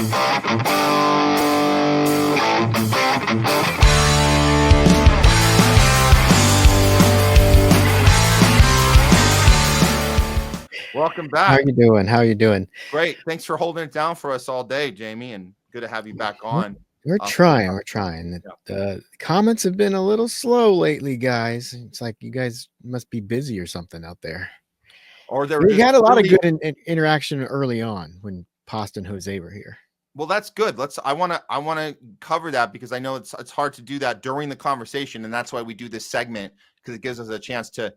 Welcome back. How you doing? How you doing? Great. Thanks for holding it down for us all day, Jayme, and good to have you back on. We're trying. The comments have been a little slow lately, guys. It's like you guys must be busy or something out there. Or we had a lot of good interaction early on when Pasta and Jose were here. Well, that's good. I want to cover that because I know it's hard to do that during the conversation, and that's why we do this segment, because it gives us a chance to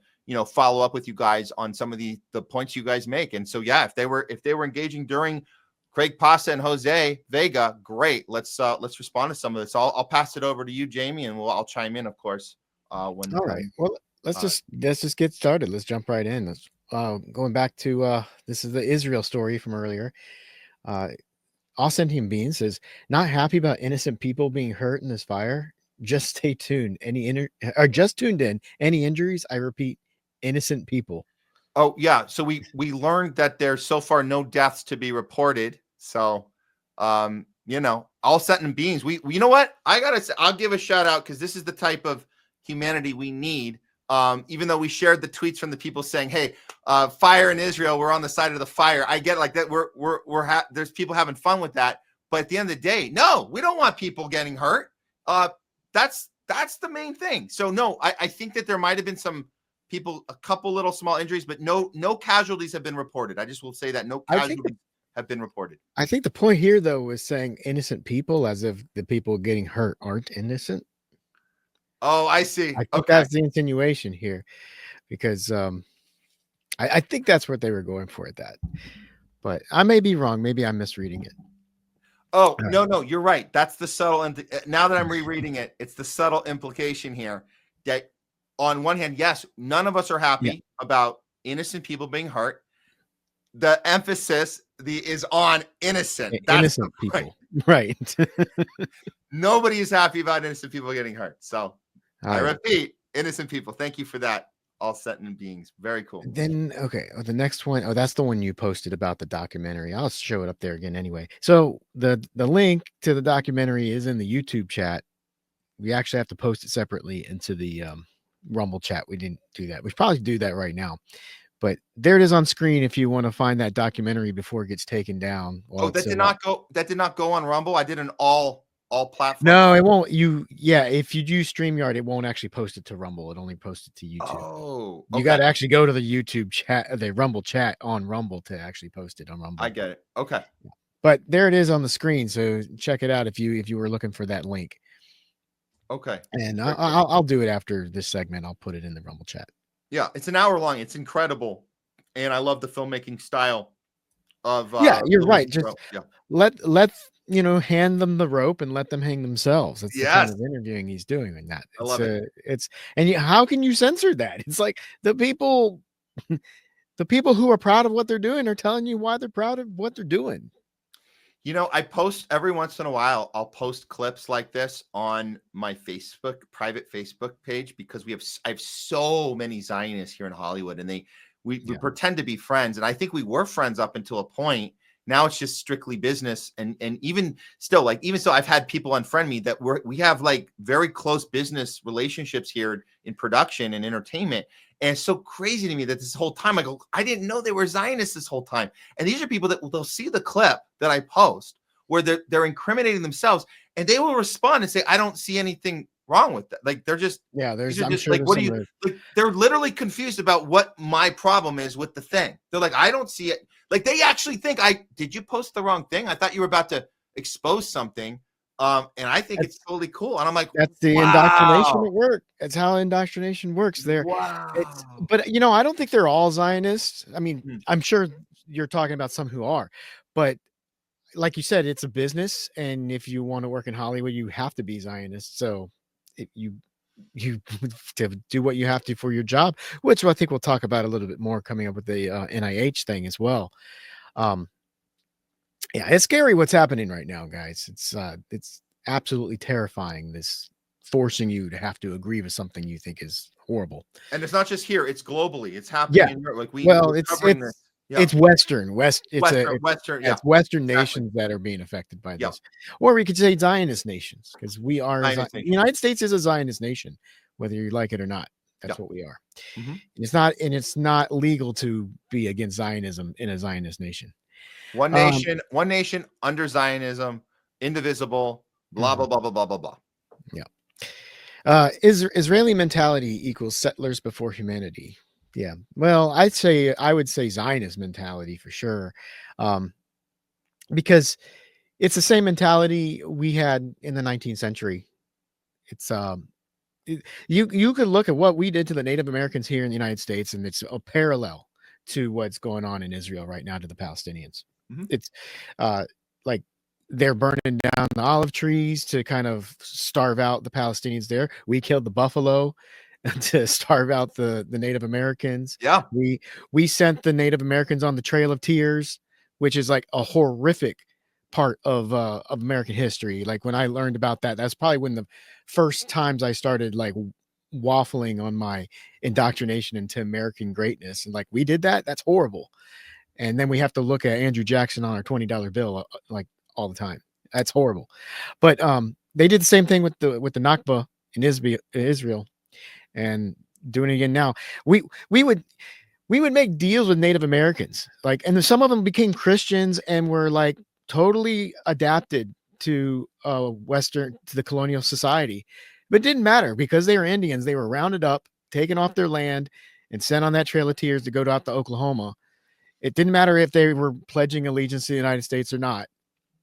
follow up with you guys on some of the points you guys make. And so yeah, if they were engaging during Craig Pasta and Jose Vega, great. Let's respond to some of this. I'll pass it over to you, Jayme, and I'll chime in, of course. All right. Well, let's just get started. Let's jump right in. Let's going back to this is the Israel story from earlier. All Sentient Being says, not happy about innocent people being hurt in this fire. Just stay tuned. Just tuned in. Any injuries? I repeat, innocent people. Oh yeah. So we learned that there's so far no deaths to be reported. So, all Sentient Beings. You know what? I'll give a shout out because this is the type of humanity we need. Even though we shared the tweets from the people saying, "Hey, fire in Israel, we're on the side of the fire." I get like that. There's people having fun with that, but at the end of the day, no, we don't want people getting hurt. That's the main thing. So no, I think that there might have been some people, a couple little small injuries, but no casualties have been reported. I just will say that no casualties have been reported. I think the point here, though, was saying innocent people, as if the people getting hurt aren't innocent. Oh, I see. I think that's the insinuation here, because I think that's what they were going for at that. But I may be wrong. Maybe I'm misreading it. Oh, no, you're right. That's the subtle. And now that I'm rereading it, it's the subtle implication here that on one hand, yes, none of us are happy about innocent people being hurt. The emphasis is on innocent. Innocent people. Right. Nobody is happy about innocent people getting hurt. So I repeat, innocent people. Thank you for that. All Sentient Beings. Very cool. Then, okay. The next one. Oh, that's the one you posted about the documentary. I'll show it up there again anyway. So the link to the documentary is in the YouTube chat. We actually have to post it separately into the Rumble chat. We didn't do that. We should probably do that right now. But there it is on screen if you want to find that documentary before it gets taken down. Well, that did not go on Rumble. I did an all platforms. No, it won't. If you use StreamYard, it won't actually post it to Rumble. It only posts it to YouTube. Oh, okay. You got to actually go to the YouTube chat, the Rumble chat on Rumble to actually post it on Rumble. I get it. Okay. But there it is on the screen. So check it out if you were looking for that link. Okay. And I'll do it after this segment. I'll put it in the Rumble chat. Yeah, it's an hour long. It's incredible, and I love the filmmaking style of. You're right. Just let hand them the rope and let them hang themselves. That's the kind of interviewing he's doing in that. I love it. How can you censor that? It's like the people who are proud of what they're doing are telling you why they're proud of what they're doing. I post every once in a while. I'll post clips like this on my private Facebook page, because I have so many Zionists here in Hollywood, and we pretend to be friends, and I think we were friends up until a point. Now it's just strictly business, and even still, I've had people unfriend me that we have like very close business relationships here in production and entertainment. And it's so crazy to me that this whole time I didn't know they were Zionists this whole time. And these are people that they'll see the clip that I post where they're incriminating themselves, and they will respond and say, "I don't see anything wrong with that." Like they're just they're literally confused about what my problem is with the thing. They're like, "I don't see it." Like they actually think did you post the wrong thing? I thought you were about to expose something. And I think it's totally cool. And I'm like, that's the indoctrination at work. That's how indoctrination works there. Wow. But I don't think they're all Zionists. I mean, I'm sure you're talking about some who are, but like you said, it's a business. And if you want to work in Hollywood, you have to be Zionist. So if you to do what you have to for your job, which I think we'll talk about a little bit more coming up with the NIH thing as well. Yeah, it's scary what's happening right now, guys. It's absolutely terrifying, this forcing you to have to agree with something you think is horrible. And it's not just here; it's globally. It's happening. Yeah. Yeah. It's Western. Western. Yeah. It's Western Exactly. nations that are being affected by Yep. this. Or we could say Zionist nations, because we are Zionist the nation. United States is a Zionist nation, whether you like it or not. That's Yep. what we are. Mhm. It's not legal to be against Zionism in a Zionist nation. One Um, nation under Zionism, indivisible, blah, blah, mhm, blah, blah, blah, blah, blah. yeah. Israeli mentality equals settlers before humanity. Yeah. Well, I would say Zionist mentality for sure. Um, because it's the same mentality we had in the 19th century. It's you could look at what we did to the Native Americans here in the United States, and it's a parallel to what's going on in Israel right now to the Palestinians. Mhm. It's uh, like they're burning down the olive trees to kind of starve out the Palestinians there. We killed the buffalo to starve out the Native Americans. Yeah. We sent the Native Americans on the Trail of Tears, which is like a horrific part of American history. Like when I learned about that, that's probably when the first times I started like waffling on my indoctrination into American greatness. And like we did that, that's horrible. And then we have to look at Andrew Jackson on our $20 bill like all the time. That's horrible. But they did the same thing with the Nakba in Israel, and doing it again now. We we would we would make deals with Native Americans, like, and then some of them became Christians and were like totally adapted to the colonial society, but it didn't matter because they were Indians. They were rounded up, taken off their land, and sent on that Trail of Tears to go out to Oklahoma. It didn't matter if they were pledging allegiance to the United States or not.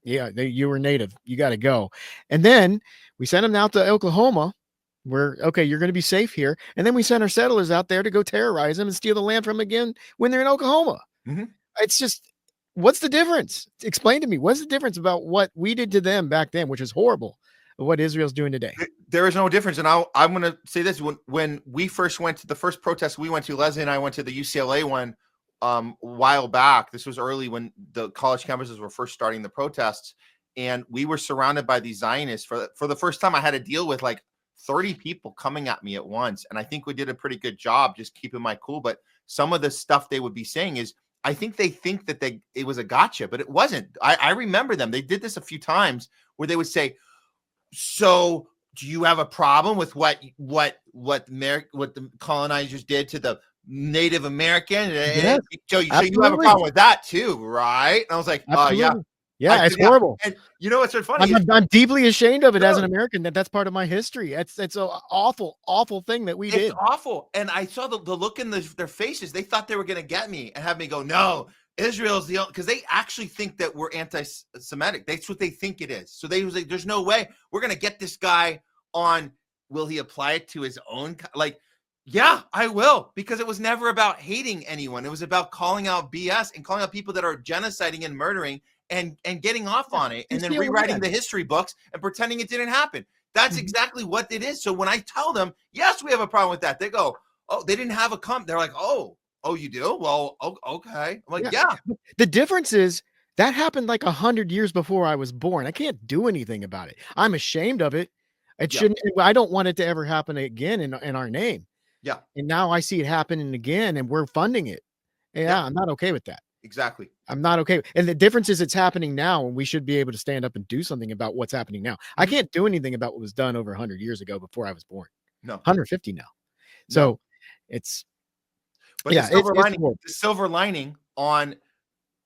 Yeah, you were Native. You got to go. And then we sent them out to Oklahoma. We're okay. You're going to be safe here. And then we sent our settlers out there to go terrorize them and steal the land from them again when they're in Oklahoma. Mm-hmm. It's just, what's the difference? Explain to me. What's the difference about what we did to them back then, which is horrible, of what Israel's doing today? There is no difference. And I'm going to say this. When we first went to the first protest we went to, Leslie and I went to the UCLA one a while back. This was early when the college campuses were first starting the protests. And we were surrounded by these Zionists. For the first time, I had to deal with like 30 people coming at me at once. And I think we did a pretty good job just keeping my cool. But some of the stuff they would be saying is, I think they think that it was a gotcha, but it wasn't. I remember them. They did this a few times where they would say, so do you have a problem with what the colonizers did to the Native American? Yes, so you have a problem with that too, right? And I was like, yeah. Yeah, it's horrible. And you know what's so funny? I'm deeply ashamed of it as an American. That's part of my history. It's an awful thing that we did. It's awful. And I saw the look in their faces. They thought they were going to get me and have me go, no, Israel's the only, because they actually think that we're anti-Semitic. That's what they think it is. So they was like, there's no way we're going to get this guy on. Will he apply it to his own? Like, yeah, I will, because it was never about hating anyone. It was about calling out BS and calling out people that are genociding and murdering and getting off on it, and then rewriting the history books and pretending it didn't happen. That's exactly what it is. So when I tell them, yes, we have a problem with that, they go, oh, they didn't have a they're like, oh, you do? Well, okay. I'm like, yeah. The difference is that happened like 100 years before I was born. I can't do anything about it. I'm ashamed of it. It shouldn't. I don't want it to ever happen again in our name. Yeah. And now I see it happening again, and we're funding it. Yeah, I'm not okay with that. Exactly. I'm not okay. And the difference is it's happening now, and we should be able to stand up and do something about what's happening now. I can't do anything about what was done over 100 years ago before I was born. No. 150 now. So it's, but yeah, the silver lining on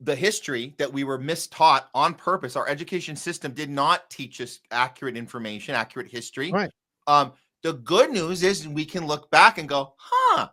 the history that we were mistaught on purpose. Our education system did not teach us accurate information, accurate history. Right. The good news is we can look back and go, huh,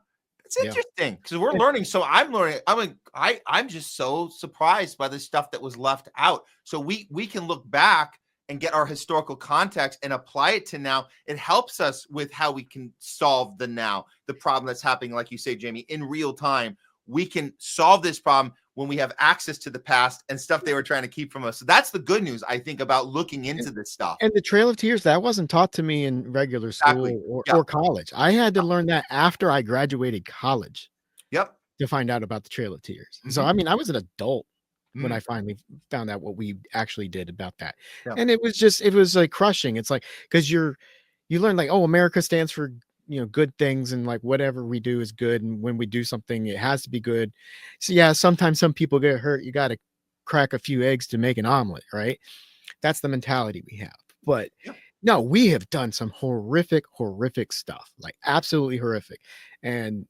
it's interesting, because we're learning. So I'm learning. I'm just so surprised by the stuff that was left out. So we can look back and get our historical context and apply it to now. It helps us with how we can solve the problem that's happening, like you say, Jayme, in real time. We can solve this problem when we have access to the past and stuff they were trying to keep from us. So that's the good news, I think, about looking into this stuff. And the Trail of Tears, that wasn't taught to me in regular school or college. I had to learn that after I graduated college. Yep. To find out about the Trail of Tears. So, I mean, I was an adult when I finally found out what we actually did about that. And it was like crushing. It's like, because you learn like, oh, America stands for, good things, and like whatever we do is good, and when we do something it has to be good. So yeah, sometimes some people get hurt. You got to crack a few eggs to make an omelet, right? That's the mentality we have. But Yep. no, we have done some horrific stuff, like absolutely horrific. And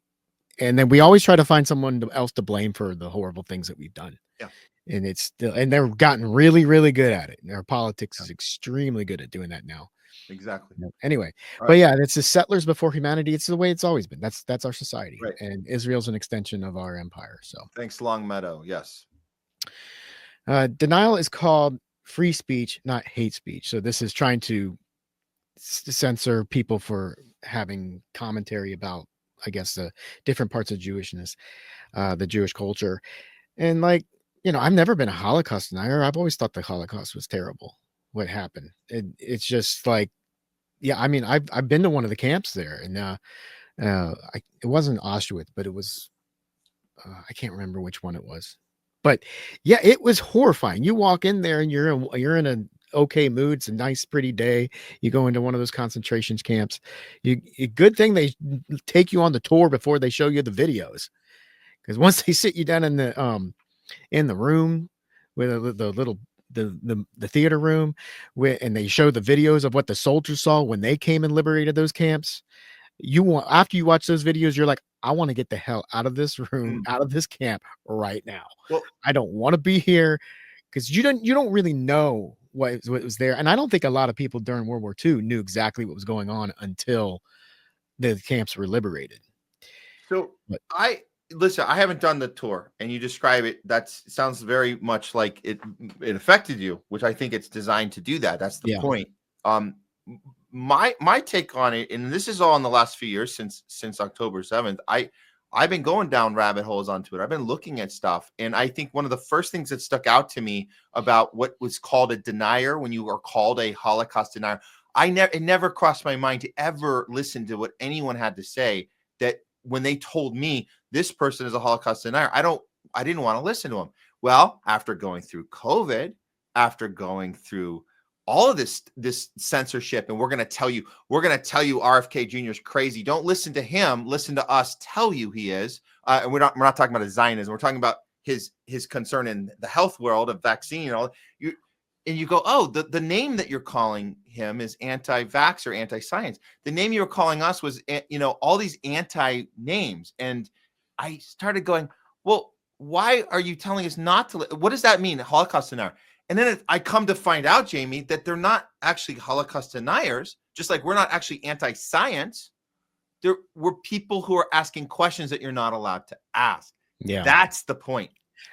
then we always try to find someone else to blame for the horrible things that we've done. Yeah. And it's still, and they've gotten really good at it. And our politics Yeah. is extremely good at doing that now. Exactly. Anyway, All but right. yeah, it's the settlers before humanity. It's the way it's always been. That's our society, Right. and Israel's an extension of our empire. So Thanks, Longmeadow. Yes. denial is called free speech, not hate speech. So this is trying to censor people for having commentary about, I guess, the different parts of Jewishness, the Jewish culture. And like, I've never been a Holocaust denier. I've always thought the Holocaust was terrible. What happened? It's just like, yeah, I mean, I've been to one of the camps there, and it wasn't Auschwitz, but it was, I can't remember which one it was. But yeah, it was horrifying. You walk in there and you're in an okay mood. It's a nice, pretty day. You go into one of those concentration camps. Good thing they take you on the tour before they show you the videos, because once they sit you down in the room with the little the theater room, and they show the videos of what the soldiers saw when they came and liberated those camps. After you watch those videos, you're like, I want to get the hell out of this room, out of this camp right now. Well, I don't want to be here, because you don't really know what was there. And I don't think a lot of people during World War II knew exactly what was going on until the camps were liberated. so But listen, I haven't done the tour, and you describe it. That sounds very much like it affected you, which I think it's designed to do that. That's the yeah, point. My take on it, and this is all in the last few years since October 7th. I've been going down rabbit holes on Twitter. I've been looking at stuff, and I think one of the first things that stuck out to me about what was called a denier, when you are called a Holocaust denier, it never crossed my mind to ever listen to what anyone had to say. That when they told me this person is a Holocaust denier, I didn't want to listen to them. Well, after going through COVID, after going through all of this censorship, and we're going to tell you RFK Jr. is crazy. Don't listen to him. Listen to us tell you he is. And we're not talking about a Zionism. We're talking about his concern in the health world of vaccine and all. You go, oh, the name that you're calling him is anti-vax or anti-science. The name you were calling us was, all these anti-names. And I started going, well, why are you telling us not to? What does that mean, Holocaust denier? And then I come to find out, Jayme, that they're not actually Holocaust deniers, just like we're not actually anti-science. There were people who are asking questions that you're not allowed to ask. yeah, That's the point.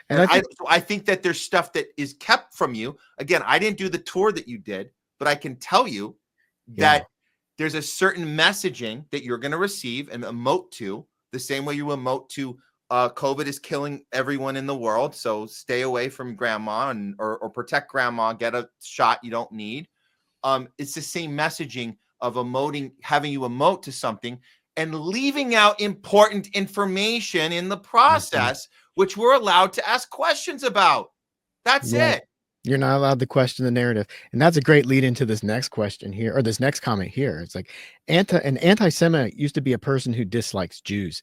and I think that there's stuff that is kept from you. Again, I didn't do the tour that you did, but I can tell you that there's a certain messaging that you're going to receive and emote to, the same way you emote to COVID is killing everyone in the world, so stay away from grandma or protect grandma, get a shot you don't need. It's the same messaging of having you emote to something and leaving out important information in the process, which we're allowed to ask questions about. That's it. You're not allowed to question the narrative. And that's a great lead into this next question here, or this next comment here. It's like an anti-Semite used to be a person who dislikes Jews.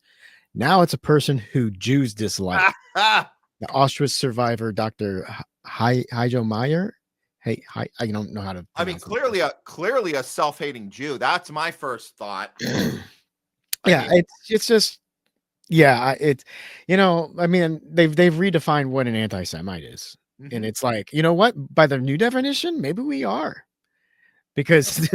Now it's a person who Jews dislike. The Auschwitz survivor, Dr. Heijo Meyer. Hey, I don't know how to. I mean, clearly a self-hating Jew. That's my first thought. Yeah, it's just, yeah, it's, I mean, they've redefined what an anti-Semite is. Mm-hmm. And it's like, you know what? By the new definition, maybe we are, because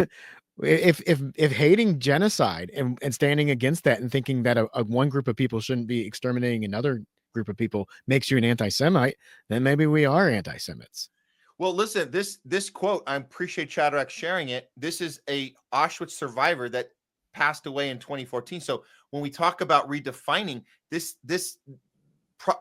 if hating genocide and standing against that and thinking that a one group of people shouldn't be exterminating another group of people makes you an anti-Semite, then maybe we are anti-Semites. Well, listen, this quote, I appreciate Shadrach sharing it. This is a Auschwitz survivor that passed away in 2014. So when we talk about redefining this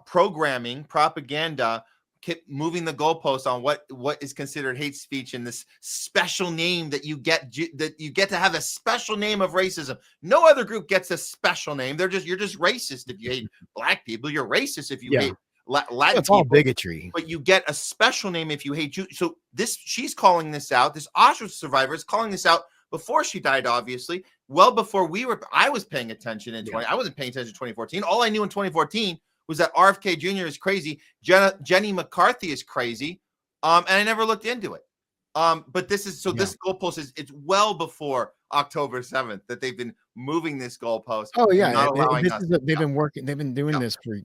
programming, propaganda, keep moving the goalposts on what is considered hate speech, and this special name that you get to have a special name of racism. No other group gets a special name. You're just racist if you hate black people. You're racist if you hate Latin it's all people, bigotry. but you get a special name if you hate Jews. So she's calling this out. This Auschwitz survivor is calling this out before she died, obviously, well before I was paying attention in 20. I wasn't paying attention in 2014. All I knew in 2014 was that RFK Jr. is crazy. Jenny McCarthy is crazy. And I never looked into it. But this goalpost it's well before October 7th that they've been moving this goalpost. Oh yeah, not allowing us. they've been working. They've been doing this for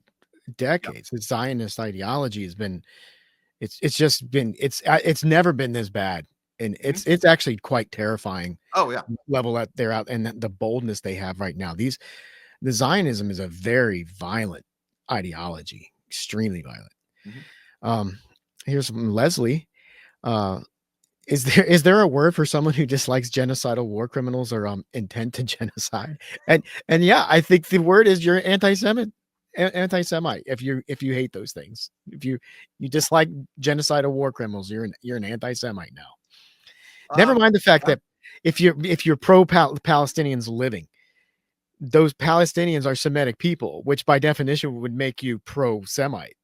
decades. The Zionist ideology has been. It's never been this bad, and it's actually quite terrifying. Oh yeah, level that they're out and the boldness they have right now. The Zionism is a very violent ideology, extremely violent. Here's from Leslie. Is there a word for someone who dislikes genocidal war criminals or intent to genocide? And yeah, I think the word is you're anti-Semite. If you hate those things, if you dislike genocidal war criminals, you're an anti-Semite now. Never mind the fact that if you're pro Palestinians living, those Palestinians are Semitic people, which by definition would make you pro Semite.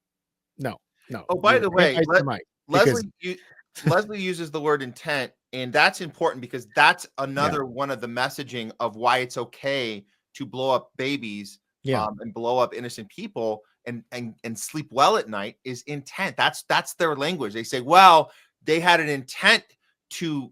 No. Oh, by the way, Leslie uses the word intent, and that's important because that's another one of the messaging of why it's okay to blow up babies and blow up innocent people and sleep well at night is intent. That's their language. They say, well, they had an intent to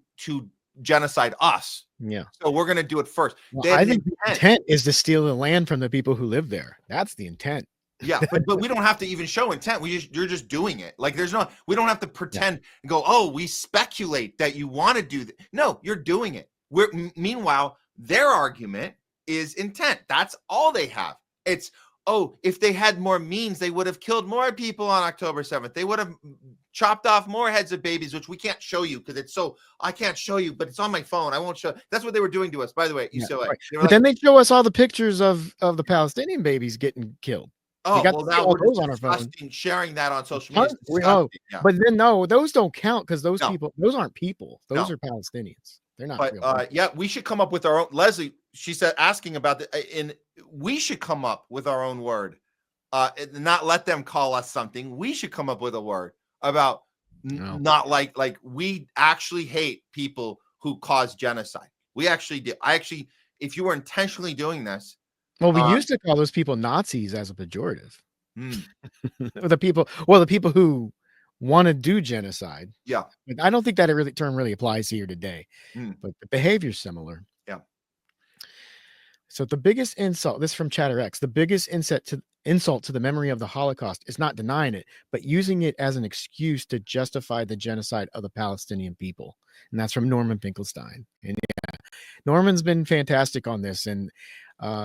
genocide us. Yeah. So we're going to do it first. Well, I think the intent is to steal the land from the people who live there. That's the intent. Yeah, but we don't have to even show intent. You're just doing it. Like we don't have to pretend and go, oh, we speculate that you want to do that. No, you're doing it. Meanwhile, their argument is intent. That's all they have. It's, oh, if they had more means, they would have killed more people on October 7th. They would have chopped off more heads of babies, which we can't show you because I can't show you, but it's on my phone. I won't show. That's what they were doing to us, by the way. But then they show us all the pictures of the Palestinian babies getting killed. Oh, well, now we're those on our phone. Sharing that on social media. But then those don't count because those aren't people. Those are Palestinians. They're not. But we should come up with our own. Leslie, she said, asking about we should come up with our own word, not let them call us something. We should come up with a word about not like we actually hate people who cause genocide. We actually do. If you were intentionally doing this. Well, we used to call those people Nazis as a pejorative. The people who want to do genocide. Yeah. I don't think that term really applies here today, but the behavior's similar. Yeah. So the biggest insult, this is from ChatterX, the biggest insult to the memory of the Holocaust is not denying it, but using it as an excuse to justify the genocide of the Palestinian people. And that's from Norman Finkelstein. And yeah, Norman's been fantastic on this. And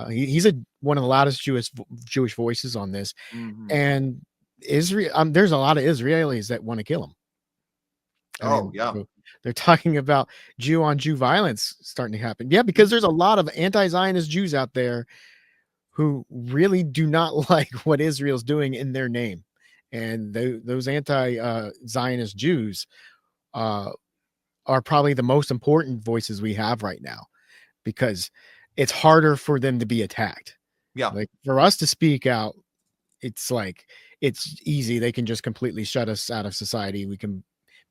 he's one of the loudest Jewish voices on this. And Israel, there's a lot of Israelis that want to kill him. So they're talking about Jew on Jew violence starting to happen. Yeah, because there's a lot of anti-Zionist Jews out there who really do not like what Israel's doing in their name. And those anti-Zionist Jews are probably the most important voices we have right now, because it's harder for them to be attacked. Yeah. Like for us to speak out, it's easy. They can just completely shut us out of society. We can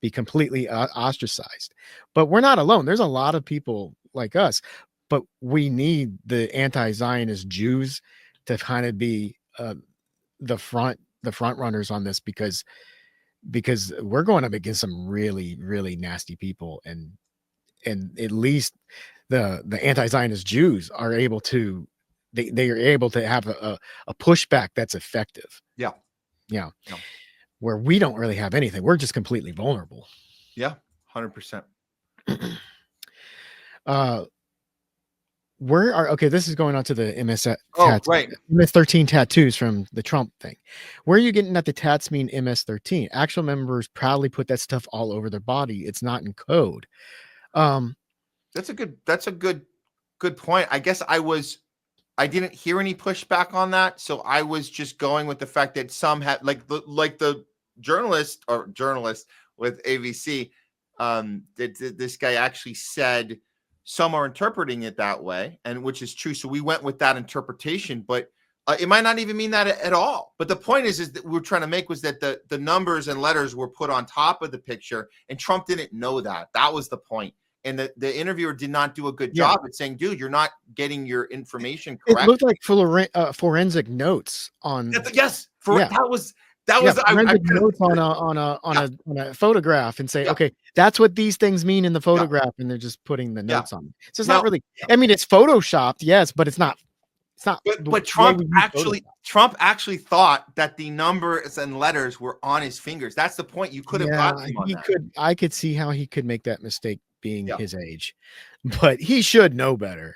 be completely ostracized, but we're not alone. There's a lot of people like us, but we need the anti-Zionist Jews to kind of be the front runners on this, because we're going up against some really, really nasty people. And at least the anti-Zionist Jews are able to, they are able to have a pushback that's effective. Yeah. Where we don't really have anything. We're just completely vulnerable. Yeah. 100%. This is going on to the MS-13 tattoos from the Trump thing. Where are you getting that the tats mean MS-13? Actual members proudly put that stuff all over their body. It's not in code. That's a good point. I guess I didn't hear any pushback on that, so I was just going with the fact that some had like the journalist with ABC. This guy actually said some are interpreting it that way, and which is true. So we went with that interpretation, but it might not even mean that at all. But the point is that we're trying to make was that the numbers and letters were put on top of the picture, and Trump didn't know that. That was the point. and the interviewer did not do a good Yeah. job at saying, dude, you're not getting your information It correct. looked like forensic notes on. Yes, Yeah. that was Forensic notes on Yeah. a photograph and say, Yeah. okay, that's what these things mean in the Yeah. photograph, and they're just putting the Yeah. notes on. So it's Now- not really. I mean, it's photoshopped, yes, but it's not. It's not. the But way Trump we use actually thought that the numbers and letters were on his fingers. That's the point. You could have gotten him on that. I could see how he could make that mistake being Yeah. his age, but he should know better.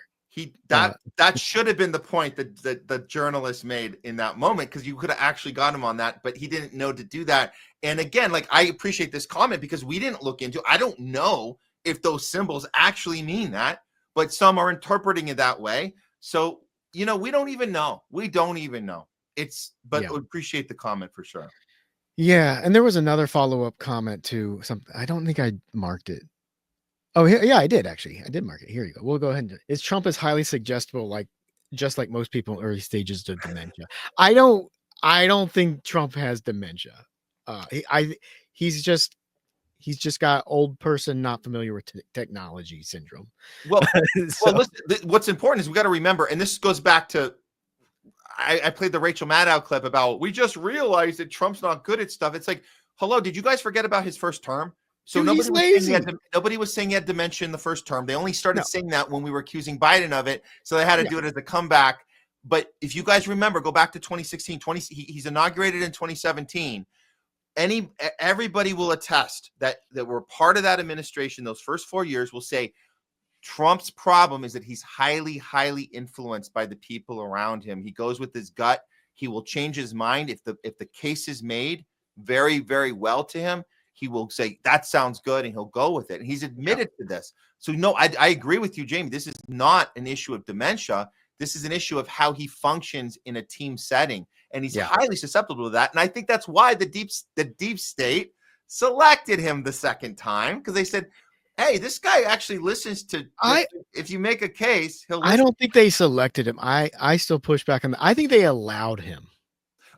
That should have been the point that the journalist made in that moment, because you could have actually got him on that, but he didn't know to do that. And again, like, I appreciate this comment because we didn't look into. I don't know if those symbols actually mean that, but some are interpreting it that way. So, we don't even know. We don't even know. But Yeah. we appreciate the comment for sure. Yeah, and there was another follow-up comment to something. I don't think I marked it. Oh, yeah, I did actually. I did mark it. Here you go. We'll go ahead and is Trump is highly suggestible, just like most people in early stages of dementia. I don't think Trump has dementia. He's just got old person not familiar with technology syndrome. Well, listen, what's important is we got to remember, and this goes back to I played the Rachel Maddow clip about we just realized that Trump's not good at stuff. It's like, hello, did you guys forget about his first term? So Dude, nobody was saying he had dementia in the first term. They only started saying that when we were accusing Biden of it. So they had to do it as a comeback. But if you guys remember, go back to 2016, he's inaugurated in 2017. Everybody will attest that we're part of that administration. Those first 4 years will say Trump's problem is that he's highly, highly influenced by the people around him. He goes with his gut. He will change his mind if the case is made very, very well to him. He will say, that sounds good, and he'll go with it. And he's admitted to this. So, no, I agree with you, Jayme. This is not an issue of dementia. This is an issue of how he functions in a team setting. And he's highly susceptible to that. And I think that's why the deep state selected him the second time, because they said, hey, this guy actually listens to if you make a case, he'll listen. I don't think they selected him. I still push back on that. I think they allowed him.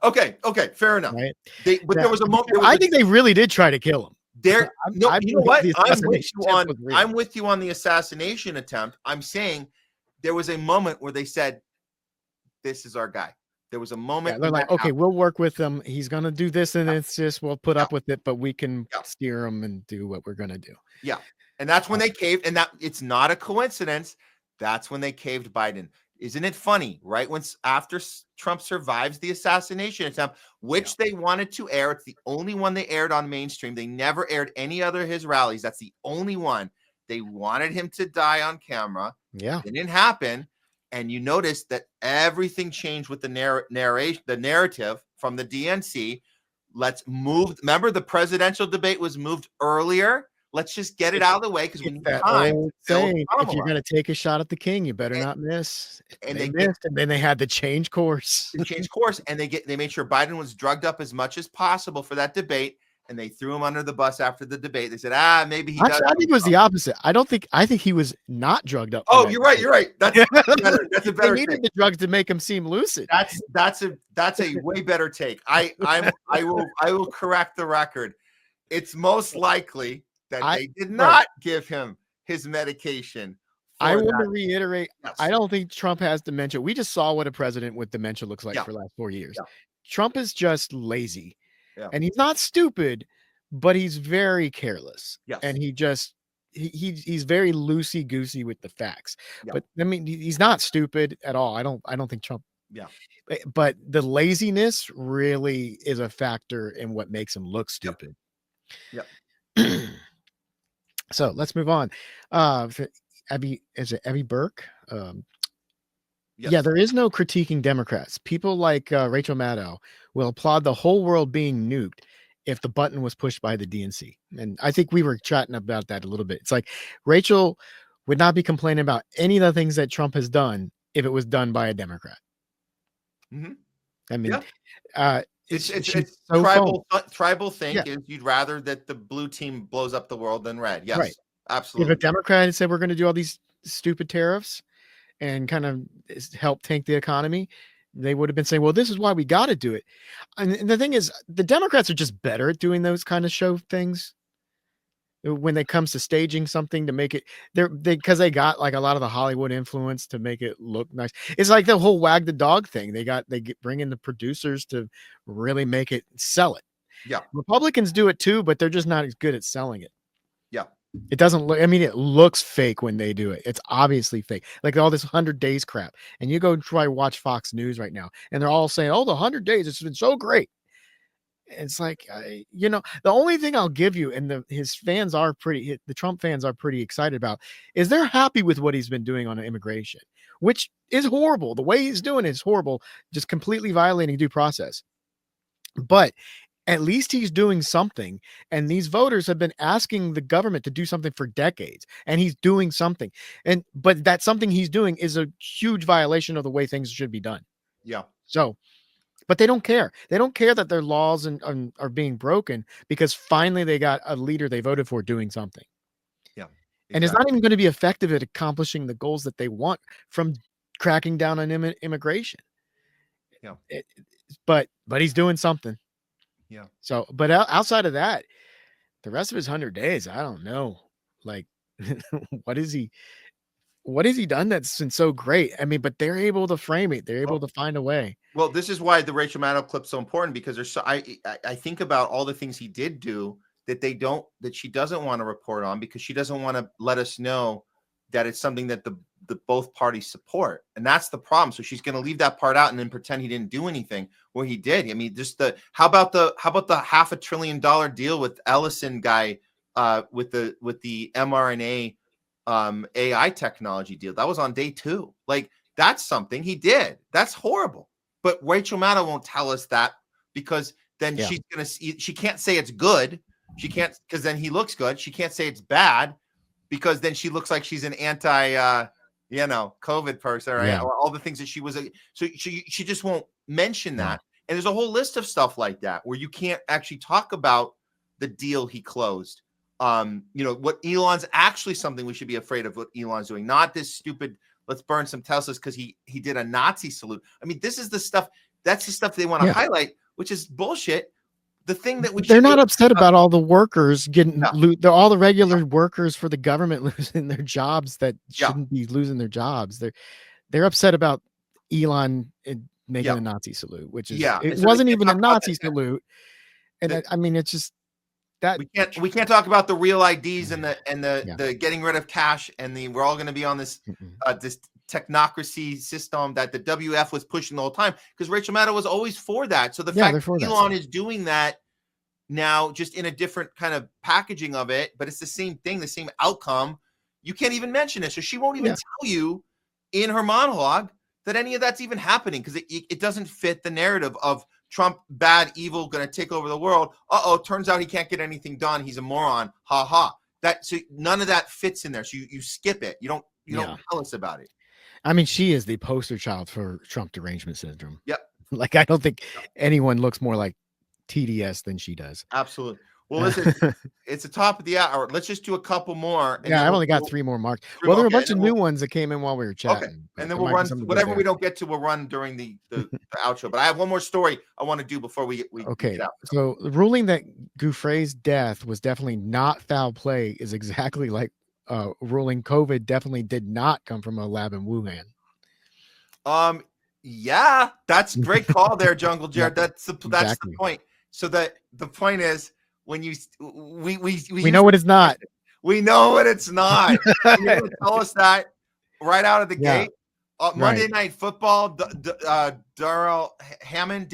Okay, fair enough. Right? There was a moment. I think they really did try to kill him. You know what? I'm with you on the assassination attempt. I'm saying there was a moment where they said, "This is our guy." There was a moment. They're like, "Okay, we'll work with him. He's gonna do this, and it's just we'll put up with it, but we can steer him and do what we're gonna do." Yeah, and that's when they caved, and that it's not a coincidence. That's when they caved Biden. Isn't it funny, right? After Trump survives the assassination attempt, which they wanted to air, it's the only one they aired on mainstream. They never aired any other of his rallies. That's the only one. They wanted him to die on camera. Yeah, it didn't happen. And you notice that everything changed with the narrative from the DNC. Let's move. Remember, the presidential debate was moved earlier. Let's just get it out of the way because we need time. Saying, if you're going to take a shot at the king, you better not miss. And they missed, and then they had to change course. And they made sure Biden was drugged up as much as possible for that debate, and they threw him under the bus after the debate. They said, maybe he does. I think it was the opposite. I think he was not drugged up. Oh, you're right. That's better. That's a better. They needed the drugs to make him seem lucid. That's a way better take. I will correct the record. It's most likely that they did not give him his medication. I want to reiterate, I don't think Trump has dementia. We just saw what a president with dementia looks like for the last 4 years. Trump is just lazy. And he's not stupid, but he's very careless. And he's very loosey-goosey with the facts. But I mean, he's not stupid at all. I don't think Trump. But the laziness really is a factor in what makes him look stupid. So let's move on. Abby Burke? Yeah, there is no critiquing Democrats. People like Rachel Maddow will applaud the whole world being nuked if the button was pushed by the DNC. And I think we were chatting about that a little bit. It's like Rachel would not be complaining about any of the things that Trump has done if it was done by a Democrat. Mm-hmm. I mean, it's so tribal think is you'd rather that the blue team blows up the world than red. Yes, absolutely. If a Democrat had said we're going to do all these stupid tariffs and kind of help tank the economy, they would have been saying, well, this is why we got to do it. And the thing is, the Democrats are just better at doing those kind of show things. when it comes to staging something to make it because they got like a lot of the Hollywood influence to make it look nice. It's like the whole wag the dog thing. Bring in the producers to really make it sell it. Yeah. Republicans do it too, but they're just not as good at selling it. Yeah. It doesn't look, I mean, it looks fake when they do it. It's obviously fake. Like all this 100 days crap. And you go try to watch Fox News right now, and they're all saying, oh, the 100 days, it's been so great. It's like, the only thing I'll give you, and the Trump fans are pretty excited about, is they're happy with what he's been doing on immigration, which is horrible. The way he's doing it is horrible, just completely violating due process. But at least he's doing something. And these voters have been asking the government to do something for decades, and he's doing something. But that something he's doing is a huge violation of the way things should be done. Yeah. So, but they don't care. They don't care that their laws are being broken, because finally they got a leader they voted for doing something. Yeah. Exactly. And it's not even going to be effective at accomplishing the goals that they want from cracking down on immigration. Yeah. But he's doing something. Yeah. So, but outside of that, the rest of his 100 days, I don't know. Like, what is he done that's been so great? I mean, but they're able to frame it. They're able to find a way. Well, this is why the Rachel Maddow clip's so important, because there's I think about all the things he did do that she doesn't want to report on, because she doesn't want to let us know that it's something that the both parties support. And that's the problem. So she's going to leave that part out and then pretend he didn't do anything where he did. I mean, just how about the $500 billion deal with Ellison guy with the mRNA AI technology deal? That was on day 2. Like, that's something he did. That's horrible. But Rachel Maddow won't tell us that, because then she can't say it's good. She can't, because then he looks good. She can't say it's bad, because then she looks like she's an anti COVID person, right? Yeah. Or all the things that she was. So she just won't mention that. And there's a whole list of stuff like that where you can't actually talk about the deal he closed. What Elon's actually something we should be afraid of, what Elon's doing, not this stupid, let's burn some Teslas because he did a Nazi salute. I mean, this is the stuff, that's the stuff they want to highlight, which is bullshit. The thing that they're not upset about all the workers getting all the regular workers for the government losing their jobs that shouldn't be losing their jobs. They're upset about Elon making a Nazi salute, which is it wasn't even a Nazi salute. And I mean, it's just that we can't talk about the real IDs and the getting rid of cash, and we're all going to be on this this technocracy system that the WF was pushing the whole time, because Rachel Maddow was always for that. So the fact that Elon is doing that now, just in a different kind of packaging of it, but it's the same thing, the same outcome, you can't even mention it. So she won't even tell you in her monologue that any of that's even happening, because it doesn't fit the narrative of Trump, bad, evil, going to take over the world. Turns out he can't get anything done. He's a moron. Ha ha. So none of that fits in there. So you skip it. You don't tell us about it. I mean, she is the poster child for Trump derangement syndrome. Yep. Like, I don't think anyone looks more like TDS than she does. Absolutely. Well, listen, it's the top of the hour. Let's just do a couple more. I've only got 3 more marks. Well, there are a bunch of new ones that came in while we were chatting. Okay. And then we'll run whatever we don't get to, we'll run during the outro. But I have one more story I want to do before we okay. get out. So the ruling that Gouffre's death was definitely not foul play is exactly like ruling COVID definitely did not come from a lab in Wuhan. Yeah, that's a great call there, Jungle Jared. That's the point. So that the point is, when we know what it's not. We know what it's not. You're going to tell us that right out of the gate. Monday Night Football. Darryl Hammond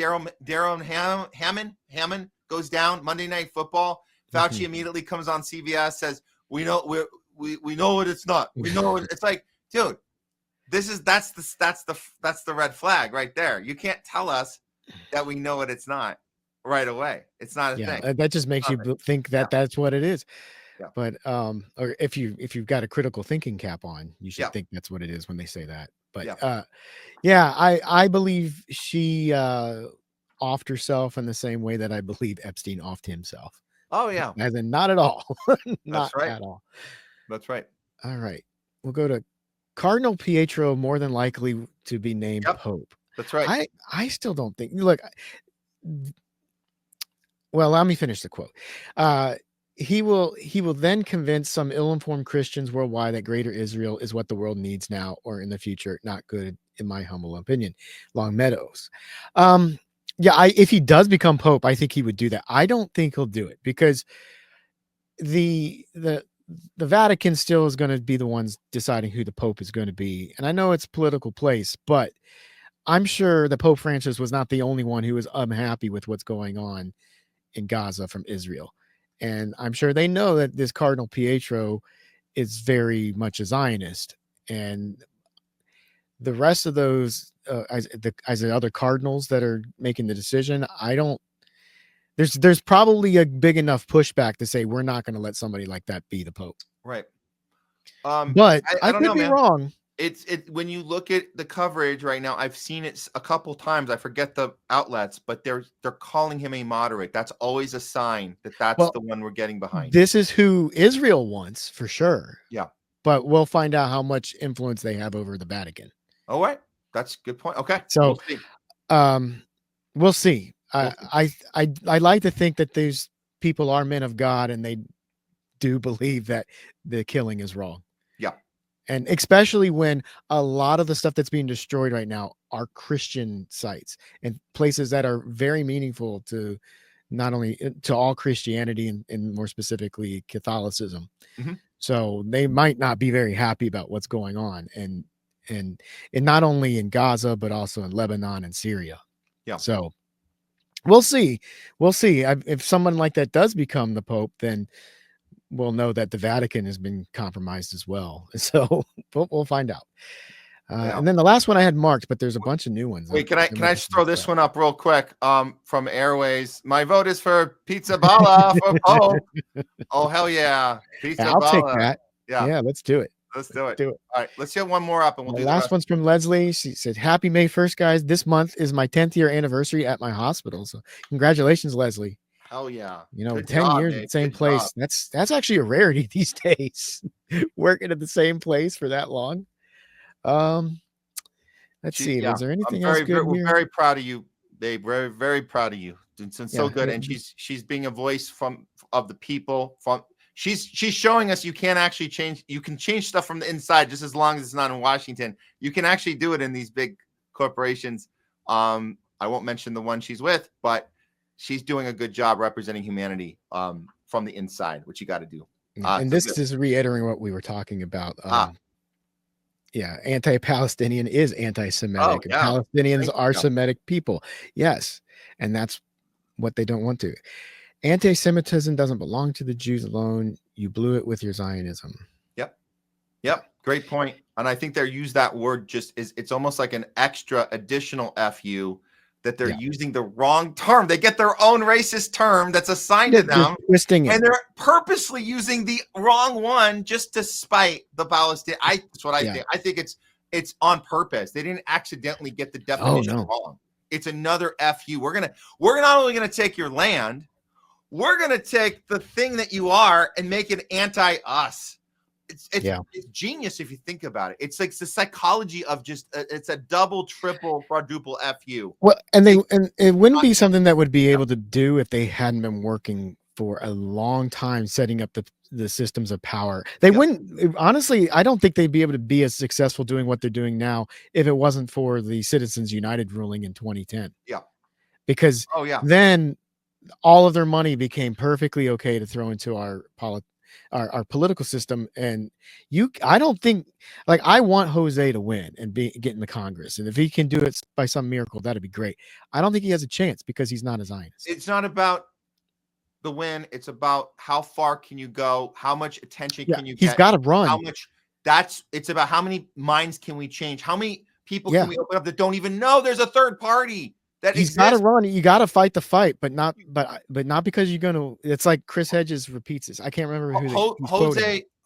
goes down. Monday Night Football. Fauci immediately comes on CBS, says, "We know what it's not. We know what it's like, dude. That's the red flag right there. You can't tell us that we know what it's not right away. It's not a thing. That just makes you think that that's what it is. Yeah. But or if you've got a critical thinking cap on, you should think that's what it is when they say that. But I believe she offed herself in the same way that I believe Epstein offed himself. Oh yeah. As in not at all. Not at all. That's right. All right. We'll go to Cardinal Pietro, more than likely to be named Pope. That's right. I still don't think. Look, well, let me finish the quote. he will then convince some ill-informed Christians worldwide that greater Israel is what the world needs now or in the future. Not good, in my humble opinion. Long Meadows. Yeah, if he does become Pope, I think he would do that. I don't think he'll do it because the Vatican still is going to be the ones deciding who the Pope is going to be. And I know it's a political place, but I'm sure that Pope Francis was not the only one who was unhappy with what's going on in Gaza from Israel. And I'm sure they know that this Cardinal Pietro is very much a Zionist. And the rest of those, as the other cardinals that are making the decision, there's probably a big enough pushback to say we're not going to let somebody like that be the Pope. Right. But I don't could know, be man. wrong. It's when you look at the coverage right now, I've seen it a couple times. I forget the outlets, but they're calling him a moderate. That's always a sign that that's the one we're getting behind. This is who Israel wants for sure. Yeah. But we'll find out how much influence they have over the Vatican. All right. That's a good point. Okay. So we'll see. We'll see. I like to think that these people are men of God and they do believe that the killing is wrong. Yeah. And especially when a lot of the stuff that's being destroyed right now are Christian sites and places that are very meaningful to not only to all Christianity and more specifically Catholicism. Mm-hmm. So they might not be very happy about what's going on and not only in Gaza, but also in Lebanon and Syria. Yeah. So we'll see. If someone like that does become the Pope, then we'll know that the Vatican has been compromised as well. So we'll find out. And then the last one I had marked, but there's a bunch of new ones. Wait, can I just throw this one up real quick? From Airways, my vote is for Pizza Bala for Pope. Oh hell yeah, Pizza I'll Bala. take that. Yeah, let's do it. Let's do it. Do it. All right, let's get one more up, and we'll do the the last rest. one's from Leslie. She said, "Happy May 1st, guys. This month is my 10th year anniversary at my hospital. So congratulations, Leslie." Hell yeah. Good 10 years at the same place. That's actually a rarity these days. Working at the same place for that long. Let's see. Is there anything else good We're here? very proud of you, babe. Very, very proud of you. It's so good. And she's being a voice of the people. She's showing us you can actually change. You can change stuff from the inside just as long as it's not in Washington. You can actually do it in these big corporations. I won't mention the one she's with, but she's doing a good job representing humanity from the inside, which you got to do. And this is reiterating what we were talking about. Anti-Palestinian is anti-Semitic. Oh, yeah. Palestinians are Semitic people. Yes. And that's what they don't want to. Anti-Semitism doesn't belong to the Jews alone. You blew it with your Zionism. Yep. Great point. And I think they use that word it's almost like an extra additional FU that they're using the wrong term. They get their own racist term that's assigned to them. Twisting it. And they're purposely using the wrong one just to spite the Palestinian. That's what I think. I think it's on purpose. They didn't accidentally get the definition wrong. It's another FU. We're not only gonna take your land, we're gonna take the thing that you are and make it anti-us. It's genius if you think about it. It's like the psychology of just it's a double, triple, quadruple FU. Well, and it wouldn't be something that would be able to do if they hadn't been working for a long time setting up the systems of power. They wouldn't, honestly, I don't think they'd be able to be as successful doing what they're doing now if it wasn't for the Citizens United ruling in 2010. Yeah. Because then all of their money became perfectly okay to throw into our political system. And I don't think, like, I want Jose to win and get in the Congress. And if he can do it by some miracle, that'd be great. I don't think he has a chance because he's not a Zionist. It's not about the win. It's about how far can you go? How much attention can you get? He's got to run. How much it's about how many minds can we change? How many people can we open up that don't even know there's a third party? He's got to run. You got to fight the fight, but not because you're going to. It's like Chris Hedges repeats this. I can't remember who.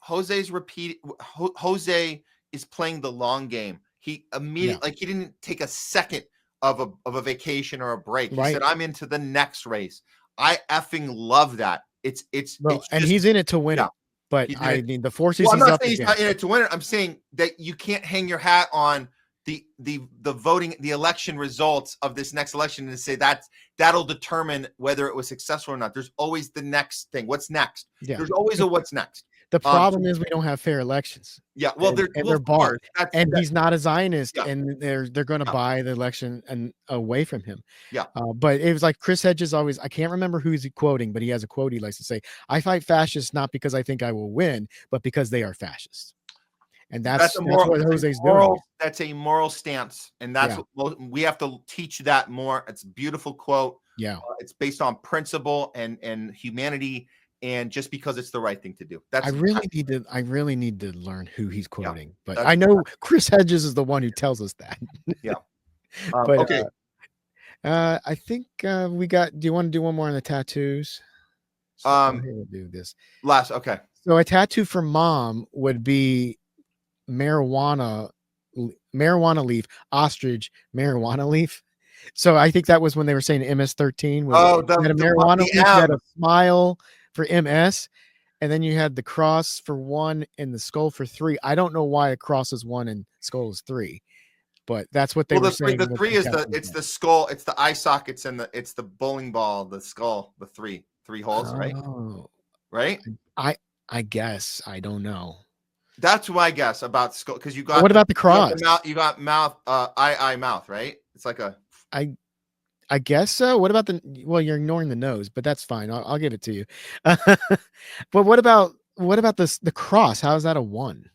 Jose is playing the long game. He immediately he didn't take a second of a vacation or a break. He said, "I'm into the next race." I effing love that. And he's in it to win it. But I mean, the forces. Well, I'm not saying he's not in it to win it. I'm saying that you can't hang your hat on the voting, the election results of this next election and say that'll determine whether it was successful or not. There's always the next thing. What's next? Yeah. There's always a what's next. The problem is we don't have fair elections. Yeah, well, they're bought, and he's not a Zionist, Yeah. and they're going to buy the election and away from him. Yeah. But it was like Chris Hedges always. I can't remember who he's quoting, but he has a quote he likes to say: "I fight fascists not because I think I will win, but because they are fascists." And that's what Jose's doing. That's a moral stance, and that's what we have to teach that more. It's a beautiful quote. Yeah, it's based on principle and humanity, and just because it's the right thing to do. I really need to learn who he's quoting, but I know Chris Hedges is the one who tells us that. Yeah. But okay. I think we got. Do you want to do one more on the tattoos? So we'll do this last. Okay. So a tattoo for mom would be marijuana leaf, ostrich marijuana leaf. So I think that was when they were saying MS-13 was a marijuana leaf. You had a smile for MS, and then you had the cross for 1 and the skull for 3. I don't know why a cross is 1 and skull is 3, but that's what they were saying. The 3 is the skull, it's the eye sockets, and it's the bowling ball, the skull, the three holes, right? Right? I guess I don't know. That's my guess about skull, because you got. What about the cross? You got mouth, eye, mouth, right? It's like a. I guess so. What about well, you're ignoring the nose, but that's fine. I'll give it to you. But what about the cross? How is that a 1?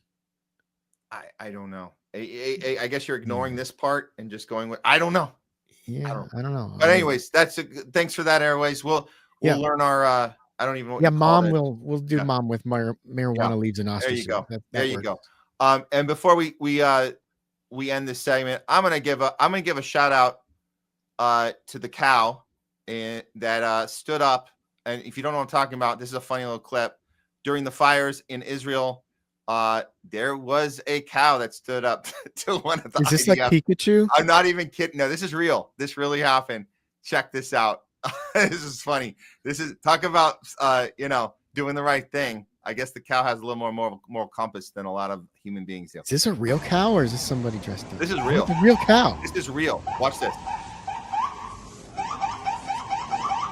I don't know. I guess you're ignoring this part and just going with. I don't know. Yeah, I don't know. But anyways, thanks for that, Airways. We'll learn our. I don't even know what mom. We'll do mom with marijuana leaves and ostrich. There you go. There you go. And before we end this segment, I'm gonna give a shout out to the cow that stood up. And if you don't know what I'm talking about, this is a funny little clip. During the fires in Israel, there was a cow that stood up to one of the. Is this like Pikachu? I'm not even kidding. No, this is real. This really happened. Check this out. This is funny. This is talk about doing the right thing. I guess the cow has a little more moral compass than a lot of human beings do. Is this a real cow or is this somebody dressed up? This is real. It's a real cow. This is real. Watch this.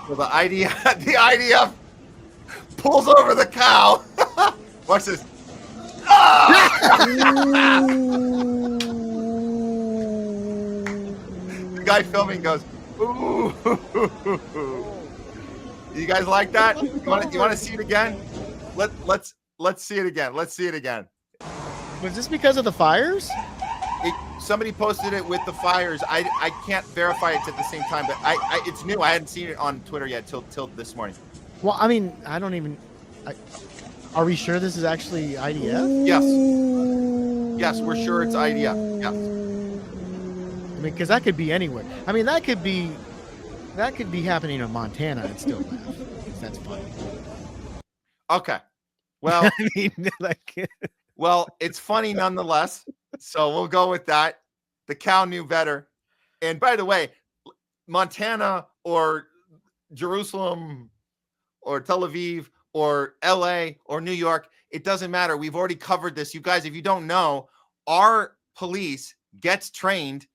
So the IDF pulls over the cow. Watch this. The guy filming goes, ooh. You guys like that? You want to see it again? Let's see it again. Let's see it again. Was this because of the fires? Somebody posted it with the fires. I can't verify it at the same time, but it's new. I hadn't seen it on Twitter yet till this morning. Well, I mean, I don't even. Are we sure this is actually IDF? Yes, we're sure it's IDF. Yes. I mean, because that could be anywhere. I mean, that could be happening in Montana and still laugh. That's funny. Okay. Well, I mean, well, it's funny nonetheless. So we'll go with that. The cow knew better. And by the way, Montana or Jerusalem or Tel Aviv or LA or New York, it doesn't matter. We've already covered this. You guys, if you don't know, our police gets trained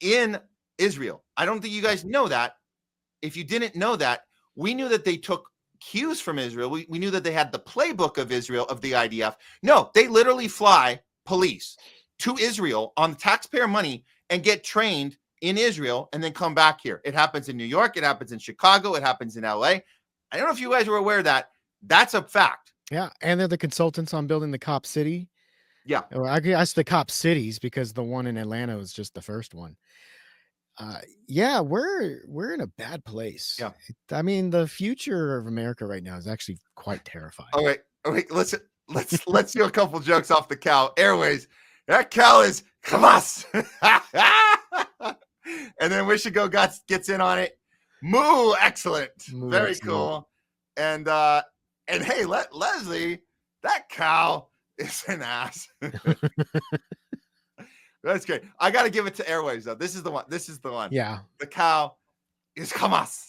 in Israel. I don't think you guys know that. If you didn't know that, we knew that they took cues from Israel. We knew that they had the playbook of Israel, of the IDF. No, they literally fly police to Israel on taxpayer money and get trained in Israel and then come back here. It happens in New York. It happens in Chicago. It happens in LA. I don't know if you guys were aware of that. That's a fact. Yeah. And they're the consultants on building the cop city. Yeah. Or I guess the cop cities, because the one in Atlanta was just the first one. Yeah, we're in a bad place. Yeah. I mean, the future of America right now is actually quite terrifying. All right. Let's do a couple jokes off the cow. Airways. That cow is Hamas. And then Wish Go gets in on it. Moo, excellent. Very cool. And hey, Leslie, that cow is an ass. That's great. I got to give it to Airways though. This is the one. Yeah. The cow is Hamas,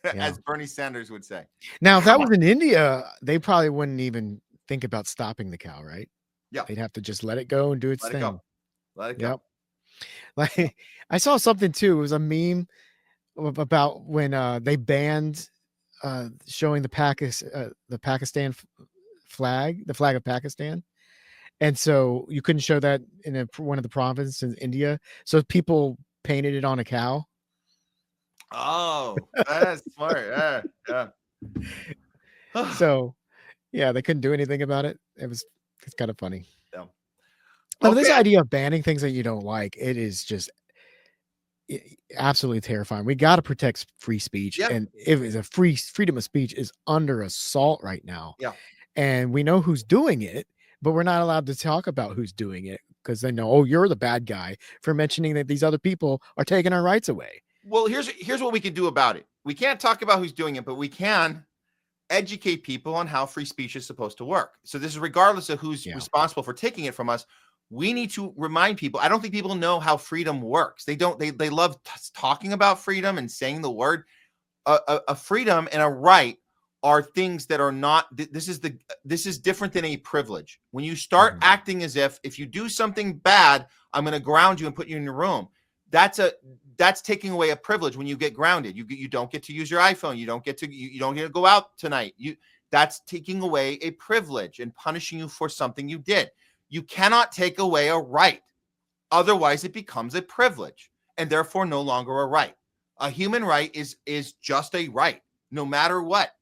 as Bernie Sanders would say. Now, if that was in India, they probably wouldn't even think about stopping the cow, right? Yeah. They'd have to just let it go and do its thing. Let it go. Like I saw something too. It was a meme about when they banned showing the Pakistan flag, the flag of Pakistan. And so you couldn't show that in one of the provinces in India. So people painted it on a cow. Oh, that's smart. Yeah, yeah. So yeah, they couldn't do anything about it. It's kind of funny. Yeah. I mean, this Okay. idea of banning things that you don't like, it is just absolutely terrifying. We got to protect free speech, Yeah. and if it's a freedom of speech is under assault right now. Yeah. And we know who's doing it, but we're not allowed to talk about who's doing it because they know, oh, you're the bad guy for mentioning that these other people are taking our rights away. Well, here's what we can do about it. We can't talk about who's doing it, but we can educate people on how free speech is supposed to work. So this is regardless of who's responsible for taking it from us. We need to remind people. I don't think people know how freedom works. They don't. They love talking about freedom and saying the word. A freedom and a right are things that are not. This is different than a privilege. When you start acting as if you do something bad, I'm going to ground you and put you in your room. That's taking away a privilege. When you get grounded, you don't get to use your iPhone. You don't get to go out tonight. That's taking away a privilege and punishing you for something you did. You cannot take away a right. Otherwise, it becomes a privilege and therefore no longer a right. A human right is just a right, no matter what.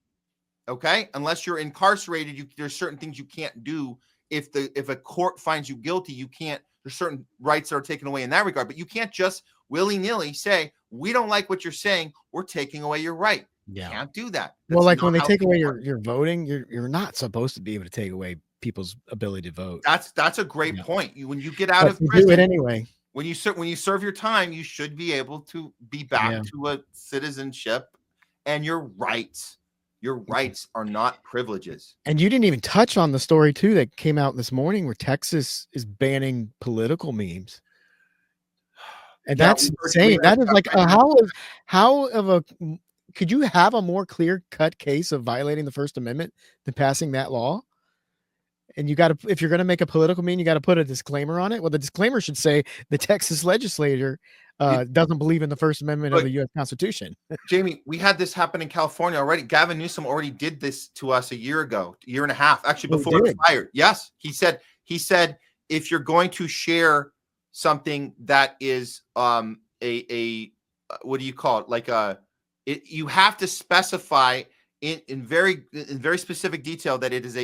Okay? Unless you're incarcerated, there's certain things you can't do. If a court finds you guilty, you can't. There's certain rights that are taken away in that regard. But you can't just willy-nilly say, we don't like what you're saying, we're taking away your right. Yeah. You can't do that. Well, like when they take away your voting, you're not supposed to be able to take away people's ability to vote. That's a great point. When you get out of prison, do it anyway. When you serve your time, you should be able to be back to a citizenship, and your rights are not privileges. And you didn't even touch on the story too that came out this morning where Texas is banning political memes. And that's insane. That is like could you have a more clear-cut case of violating the First Amendment than passing that law? And if you're going to make a political meme, you got to put a disclaimer on it. Well, the disclaimer should say the Texas legislature doesn't believe in the First Amendment of the U.S. Constitution. Jayme, we had this happen in California already. Gavin Newsom already did this to us a year and a half, actually, before he was fired. Yes, he said if you're going to share something that is what do you call it? Like you have to specify in very specific detail that it is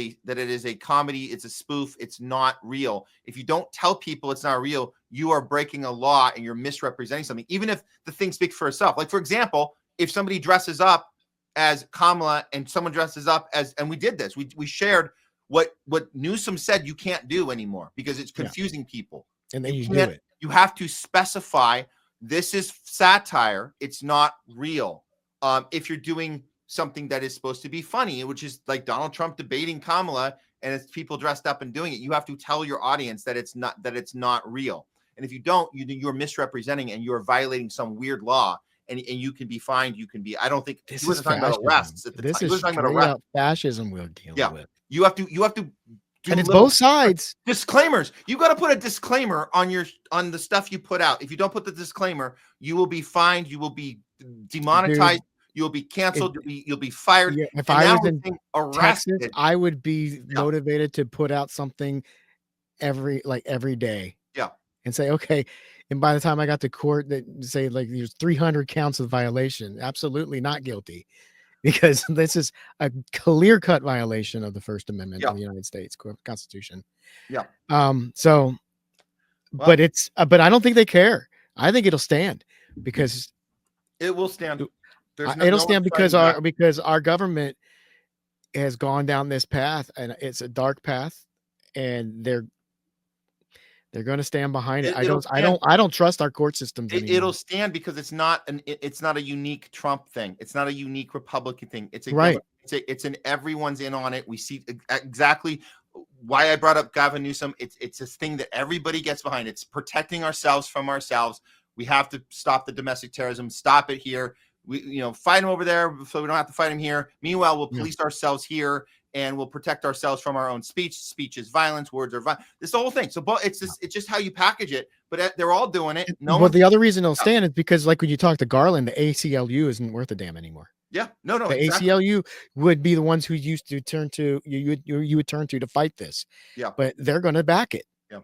a comedy, it's a spoof, it's not real. If you don't tell people it's not real, you are breaking a law and you're misrepresenting something, even if the thing speaks for itself. Like, for example, if somebody dresses up as Kamala and someone dresses up as, and we did this, we shared what Newsom said you can't do anymore because it's confusing people. And then you do it. You have to specify this is satire, it's not real. If you're doing something that is supposed to be funny, which is like Donald Trump debating Kamala and it's people dressed up and doing it, you have to tell your audience that it's not real. And if you don't, you're misrepresenting and you're violating some weird law, and you can be fined. You can be. I don't think this he wasn't talking about arrests at the time. He was talking about arrests. Fascism we're dealing with. You have to do, and it's both sides. Disclaimers. You got to put a disclaimer on the stuff you put out. If you don't put the disclaimer, you will be fined. You will be demonetized. Dude, you'll be canceled. You'll be fired. Yeah, if I was in Texas, I would be motivated to put out something every day. Yeah. And say, okay. And by the time I got to court, that say like there's 300 counts of violation. Absolutely not guilty, because this is a clear-cut violation of the First Amendment of the United States Constitution. Yeah. So, but I don't think they care. I think it'll stand because it will stand. It'll stand because our government has gone down this path, and it's a dark path, and they're going to stand behind it. I don't trust our court systems anymore. It'll stand because it's not a unique Trump thing. It's not a unique Republican thing. It's an everyone's in on it. We see exactly why I brought up Gavin Newsom. It's a thing that everybody gets behind. It's protecting ourselves from ourselves. We have to stop the domestic terrorism. Stop it here. We fight him over there so we don't have to fight him here. Meanwhile, we'll police ourselves here and we'll protect ourselves from our own speech. Speech is violence, words are violence. This the whole thing. So it's just how you package it, but they're all doing it. Well, the other reason it'll stand is because, like when you talk to Garland, the ACLU isn't worth a damn anymore. Yeah, no, The exactly. ACLU would be the ones who used to turn to you would turn to fight this. Yeah, but they're going to back it. Yeah,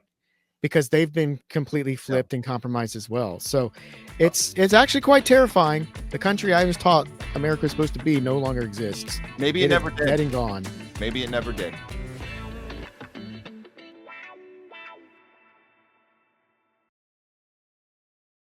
because they've been completely flipped and compromised as well. So it's actually quite terrifying. The country I was taught America is supposed to be no longer exists. Maybe it never did. Dead and gone. Maybe it never did.